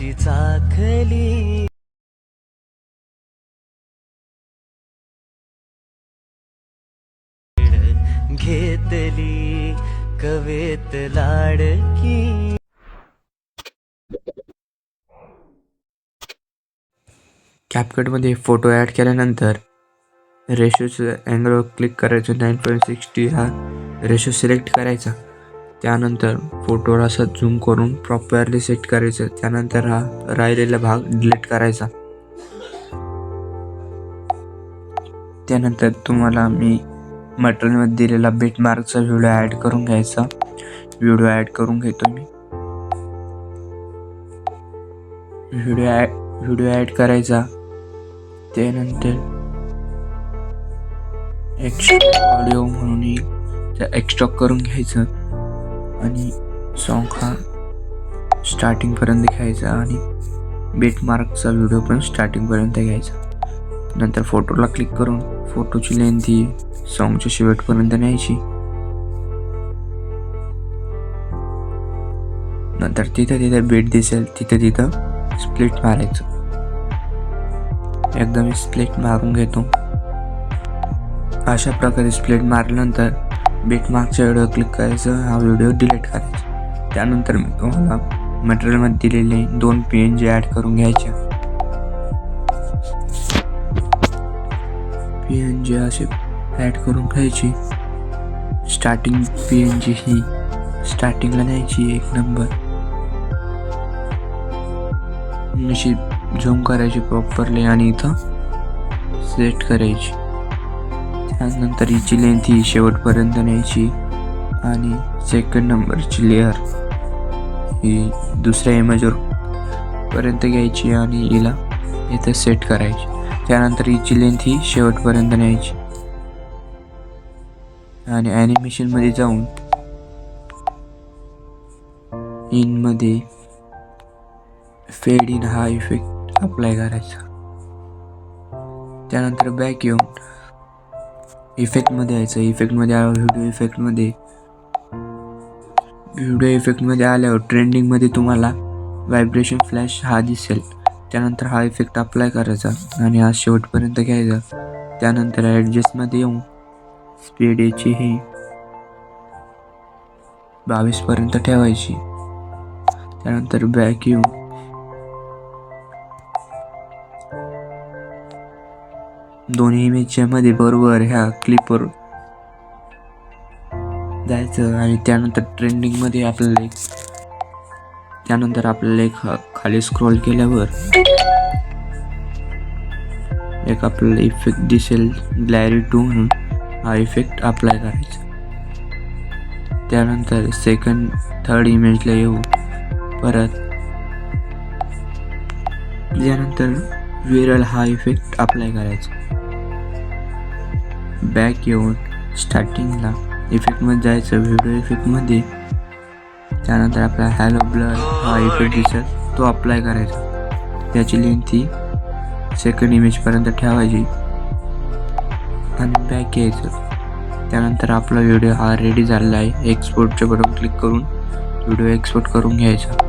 तुझी चाखली घेतली कवेत लाडकी. कॅपकटमध्ये photo add केल्यानंतर रेशोचं अँगलवर क्लिक करायचं. 9.60 हा रेशो सिलेक्ट करायचा. त्यानंतर फोटोला असा झूम करून प्रॉपरली सेट करायचं. त्यानंतर हा राहिलेला भाग डिलीट करायचा. त्यानंतर तुम्हाला मी मटेरियलमध्ये दिलेला बीटमार्कचा व्हिडिओ ॲड करून घ्यायचा. व्हिडिओ ॲड करून घेतो मी. व्हिडिओ ॲड करायचा. त्यानंतर ऑडिओ म्हणून एक्स्ट्रॅक्ट करून घ्यायचं आणि सॉन्ग हा स्टार्टिंगपर्यंत घ्यायचा आणि बीटमार्कचा व्हिडिओ पण स्टार्टिंगपर्यंत घ्यायचा. नंतर फोटोला क्लिक करून फोटोची लेंथ ही सॉन्गच्या शेवटपर्यंत न्यायची. नंतर तिथे बीट दिसेल तिथं स्प्लिट मारायचं. एकदम स्प्लिट मारून घेतो. अशा प्रकारे स्प्लिट मारल्यानंतर बीटमार्कचा व्हिडिओ क्लिक करायचं. हा व्हिडिओ डिलीट करायचा. त्यानंतर मी तुम्हाला मटेरियलमध्ये दिलेले 2 PNG ॲड करून घ्यायच्या. PNG असे ॲड करून घ्यायची. स्टार्टिंग PNG ही स्टार्टिंगला न्यायची 1 नंबर. अशी झूम करायची प्रॉपरली आणि इथं सेट करायची. त्यानंतर हिची लेंथ ही शेवटपर्यंत न्यायची आणि 2nd नंबरची लेअर ही दुसऱ्या इमेजवर पर्यंत घ्यायची आणि हिला इथं सेट करायची. त्यानंतर हिची लेंथ ही शेवटपर्यंत न्यायची आणि ॲनिमेशनमध्ये जाऊन इनमध्ये फेड इन हा इफेक्ट अप्लाय करायचा. त्यानंतर बॅक येऊन इफेक्टमध्ये यायचं. इफेक्टमध्ये व्हिडिओ इफेक्टमध्ये आल्यावर ट्रेंडिंगमध्ये तुम्हाला व्हायब्रेशन फ्लॅश हा दिसेल. त्यानंतर हा इफेक्ट अप्लाय करायचा आणि हा शेवटपर्यंत घ्यायचा. त्यानंतर ॲडजस्टमध्ये येऊन स्पीड याची ही 22 पर्यंत ठेवायची. त्यानंतर बॅक येऊन दोन्ही इमेजच्या मध्ये बरोबर ह्या क्लिपवर जायचं आणि त्यानंतर ट्रेंडिंगमध्ये आपल्याला एक खाली स्क्रोल केल्यावर एक आपल्याला इफेक्ट दिसेल ग्लॅरी 2 म्हणून. हा इफेक्ट अप्लाय करायचा. त्यानंतर 2nd 3rd इमेजला येऊ परत. त्यानंतर विरल हा इफेक्ट अप्लाय करायचा. बॅक येऊन स्टार्टिंगला इफेक्टमध्ये जायचं. व्हिडिओ इफेक्टमध्ये. त्यानंतर आपला हॅलो ब्लर हा इफेक्ट दिसेल तो अप्लाय करायचा. त्याची लेंथ ही 2nd इमेजपर्यंत ठेवायची आणि बॅक यायचं. त्यानंतर आपला व्हिडिओ हा रेडी झालेला आहे. एक्सपोर्टच्या बटन क्लिक करून व्हिडिओ एक्सपोर्ट करून घ्यायचा.